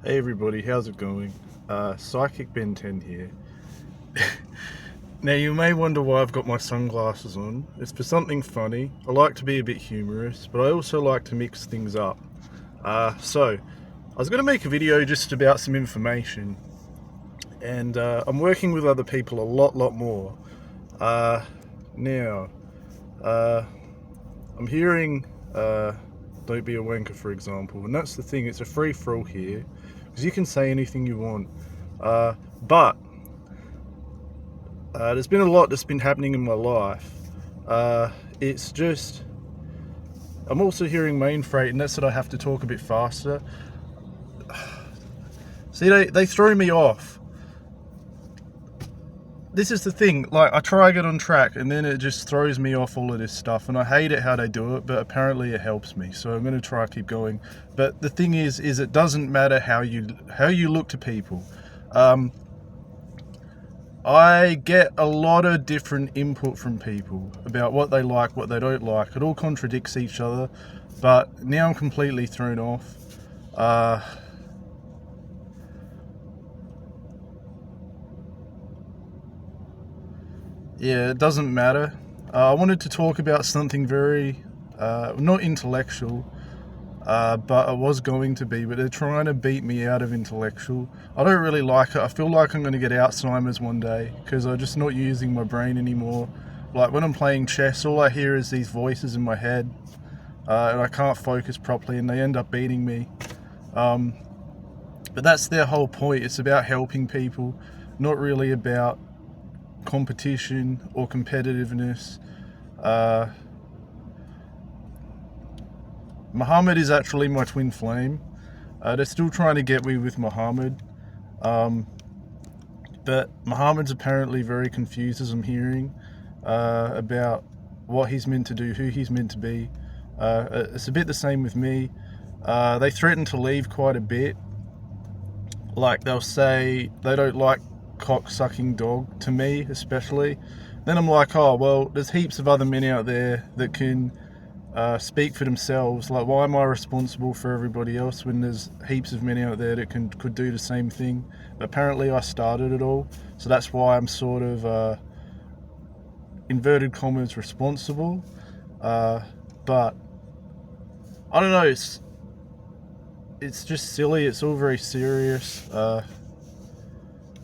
Hey everybody, how's it going? Psychic Ben 10 here. Now you may wonder why I've got my sunglasses on. It's for something funny. I like to be a bit humorous, but I also like to mix things up. So, I was going to make a video just about some information, and I'm working with other people a lot more. Now, I'm hearing Don't Be a Wanker, for example, and that's the thing, it's a free-for-all here, because you can say anything you want. But there's been a lot that's been happening in my life. It's just, I'm also hearing main freight, and that's that I have to talk a bit faster. See, they throw me off. This is the thing, like, I try to get on track and then it just throws me off all of this stuff, and I hate it how they do it, but apparently it helps me, so I'm going to try to keep going. But the thing is it doesn't matter how you look to people. I get a lot of different input from people about what they like, what they don't like. It all contradicts each other, but now I'm completely thrown off. Yeah, it doesn't matter. I wanted to talk about something very, not intellectual, but it was going to be, but they're trying to beat me out of intellectual. I don't really like it. I feel like I'm going to get Alzheimer's one day, because I'm just not using my brain anymore. Like, when I'm playing chess, all I hear is these voices in my head, and I can't focus properly, and they end up beating me. But that's their whole point. It's about helping people, not really about competition or competitiveness. Muhammad is actually my twin flame. They're still trying to get me with Muhammad, but Muhammad's apparently very confused, as I'm hearing, about what he's meant to do, who he's meant to be. It's a bit the same with me. They threaten to leave quite a bit. Like, they'll say they don't like cock-sucking dog, to me especially. Then I'm like, oh well, there's heaps of other men out there that can speak for themselves. Like, why am I responsible for everybody else when there's heaps of men out there that could do the same thing? But apparently I started it all, so that's why I'm sort of inverted commas responsible. But I don't know, it's just silly. It's all very serious.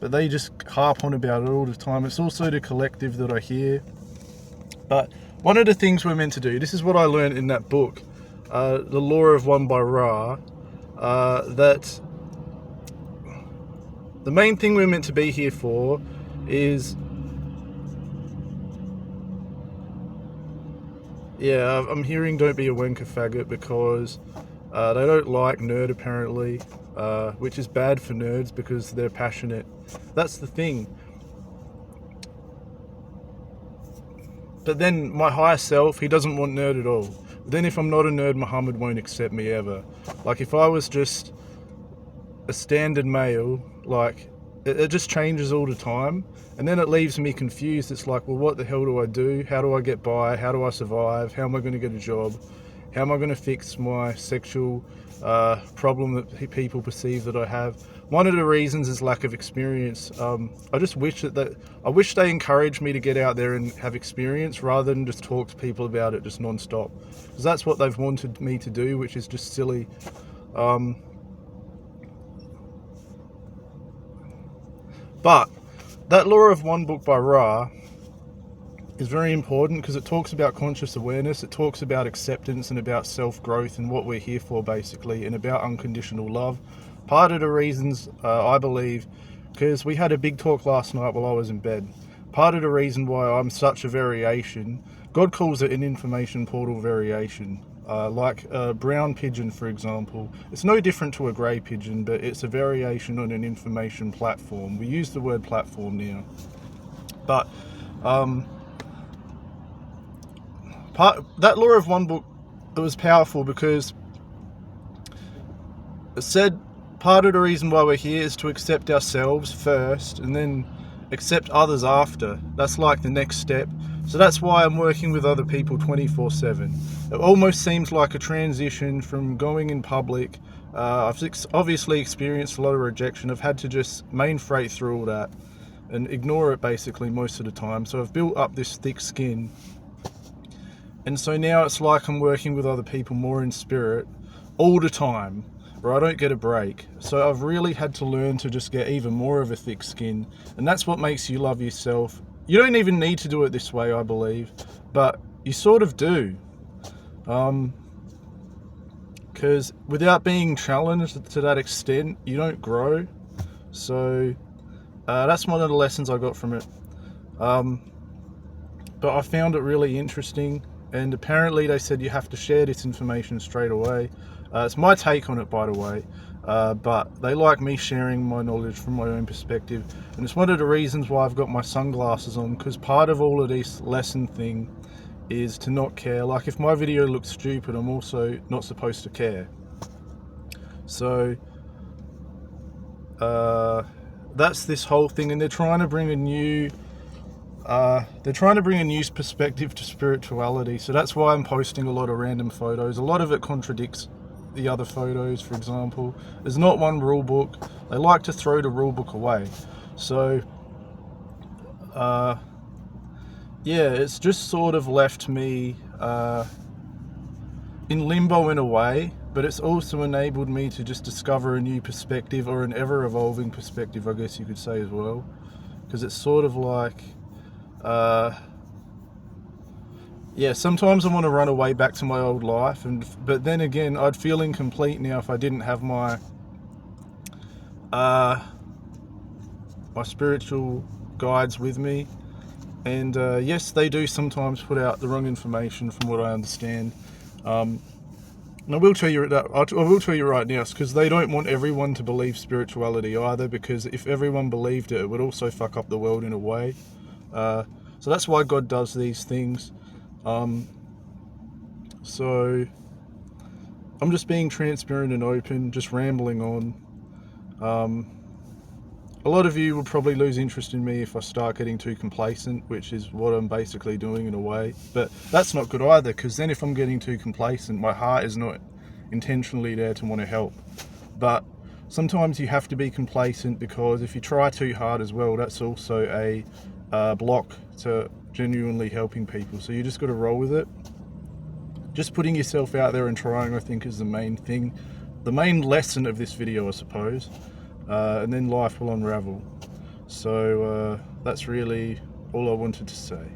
But they just harp on about it all the time. It's also the collective that I hear. But one of the things we're meant to do, this is what I learned in that book, The Law of One by Ra, that the main thing we're meant to be here for is, yeah, I'm hearing Don't Be a Wanker Faggot, because they don't like nerd, apparently, which is bad for nerds because they're passionate. That's the thing. But then my higher self, he doesn't want nerd at all. Then if I'm not a nerd, Muhammad won't accept me ever. Like, if I was just a standard male, like, it just changes all the time, and then it leaves me confused. It's like, well, what the hell do I do? How do I get by? How do I survive? How am I going to get a job? How am I going to fix my sexual problem that people perceive that I have? One of the reasons is lack of experience. I just wish I wish they encouraged me to get out there and have experience, rather than just talk to people about it just non-stop, because that's what they've wanted me to do, which is just silly. But that Law of One book by Ra is very important, because it talks about conscious awareness, it talks about acceptance and about self-growth and what we're here for, basically, and about unconditional love. Part of the reasons, I believe, because we had a big talk last night while I was in bed, part of the reason why I'm such a variation, God calls it an information portal variation. Like a brown pigeon, for example, it's no different to a grey pigeon, but it's a variation on an information platform. We use the word platform now. But that Law of One book, it was powerful, because it said part of the reason why we're here is to accept ourselves first and then accept others after. That's like the next step. So that's why I'm working with other people 24/7. It almost seems like a transition from going in public I've obviously experienced a lot of rejection. I've had to just main freight through all that and ignore it basically most of the time. So I've built up this thick skin. And so now it's like I'm working with other people more in spirit all the time, where I don't get a break. So I've really had to learn to just get even more of a thick skin. And that's what makes you love yourself. You don't even need to do it this way, I believe, but you sort of do. Because without being challenged to that extent, you don't grow. So that's one of the lessons I got from it. But I found it really interesting, and apparently they said you have to share this information straight away. It's my take on it, by the way, but they like me sharing my knowledge from my own perspective, and it's one of the reasons why I've got my sunglasses on, because part of all of this lesson thing is to not care. Like, if my video looks stupid, I'm also not supposed to care. So that's this whole thing, and they're trying to bring a new perspective to spirituality. So that's why I'm posting a lot of random photos. A lot of it contradicts the other photos. For example, there's not one rule book. They like to throw the rule book away. So yeah, it's just sort of left me in limbo in a way, but it's also enabled me to just discover a new perspective, or an ever-evolving perspective, I guess you could say as well. Because it's sort of like, yeah, sometimes I want to run away back to my old life, but then again, I'd feel incomplete now if I didn't have my my spiritual guides with me. And yes, they do sometimes put out the wrong information from what I understand. And I will tell you that I will tell you right now, because they don't want everyone to believe spirituality either, because if everyone believed it, it would also fuck up the world in a way. So that's why God does these things. So I'm just being transparent and open, just rambling on. A lot of you will probably lose interest in me if I start getting too complacent, which is what I'm basically doing in a way. But that's not good either, because then if I'm getting too complacent, my heart is not intentionally there to want to help. But sometimes you have to be complacent, because if you try too hard as well, that's also a block to genuinely helping people. So you just got to roll with it. Just putting yourself out there and trying, I think, is the main thing. The main lesson of this video, I suppose. And then life will unravel. So that's really all I wanted to say.